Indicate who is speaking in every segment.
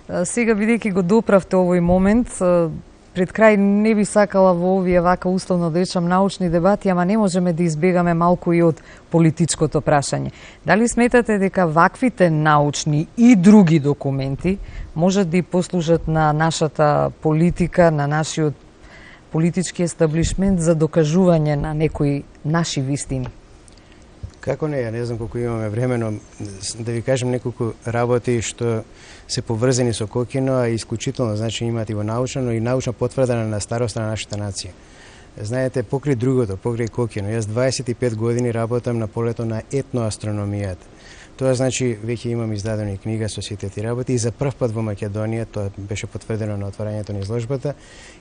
Speaker 1: Сега, бидејќи го доправте овој момент, пред крај не би сакала во овие вака условно да речам научни дебати, ама не можеме да избегаме малку и од политичкото прашање. Дали сметате дека ваквите научни и други документи можат да и послужат на нашата политика, на нашиот политички естаблишмент за докажување на некои наши вистини?
Speaker 2: Како не, ја не знам колку имаме време, но да ви кажем неколку работи што се поврзани со кокино, а исклучително значи имаат и во научно, но и научна потврда на староста на нашата нација. Знаете, покрај другото, покрај кокино, јас 25 години работам на полето на етноастрономијата. Тоа значи веќе имам издадена и книга со сите тие работи и за прв пат во Македонија, тоа беше потврдено на отварањето на изложбата,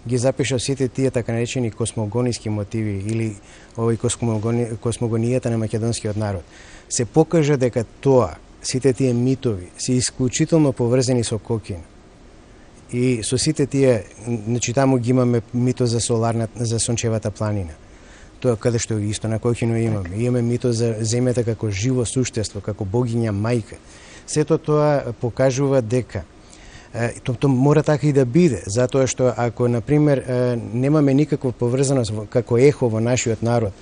Speaker 2: ги запишав сите тие така наречени космогониски мотиви или овој космогонијата на македонскиот народ. Се покажа дека тоа, сите тие митови се исклучително поврзани со кокин. И со сите тие, значи таму ги имаме мито за сончевата планина. Тоа каде што исто на кокино имаме. Имаме мито за земјата како живо суштество, како богиња мајка. Сето тоа покажува дека тоа мора така и да биде, затоа што ако на пример немаме никаква поврзаност како ехо во нашиот народ,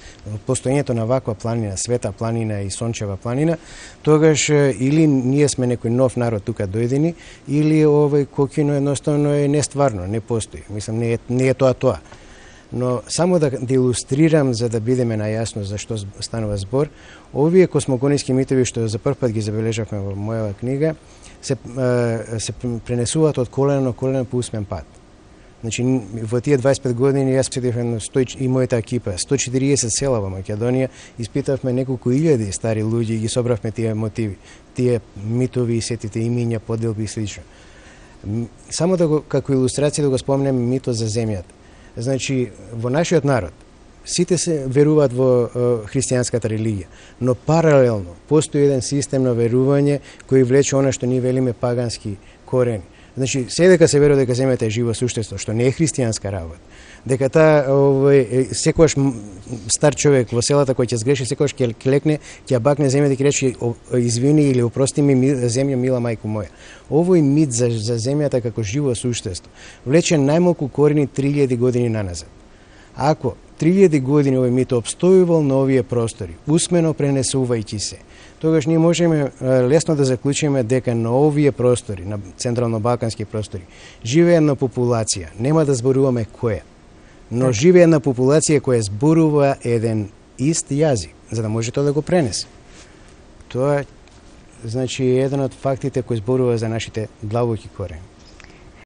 Speaker 2: постоењето на ваква планина, света планина и сончева планина, тогаш или ние сме некој нов народ тука дојдени, или овој кокино едноставно е нестварно, не постои. Мислам, не е тоа. Но само да илустрирам за да бидеме најасно за што станува збор, овие космогониски митови што за прв пат ги забележавме во мојава книга се пренесуваат од колено на колено по усмен пат. Значи во тие 25 години јас посетив и мојата екипа 140 села во Македонија, испитавме неколку илјади стари луѓе и ги собравме тие мотиви, тие митови и сетите имиња, поделби и слично. Само да како илустрација да го спомнем мито за земјата. Значи, во нашиот народ, сите се веруваат во христијанската религија, но паралелно постои еден систем на верување кој влече она што ние велиме пагански корени. Значи, дека се верува дека земјата е живо суштество, што не е христијанска работа, дека секогаш стар човек во селата кој ќе сгреши, секогаш ќе лекне, ќе бакне земјата и ќе рече извини или опрости ми земја мила мајко моја. Овој мит за земјата како живо суштество влече најмалку корени 3000 години наназад. Ако 3000 години овој мит обстојувал на овие простори, усмено пренесувајќи се, тогаш ние можеме лесно да заклучиме дека на овие простори, на централно-балкански простори, живее една популација, нема да зборуваме која, но живее една популација која зборува еден ист јазик, за да може тоа да го пренесе. Тоа значи еден од фактите кој зборува за нашите длабоки корени.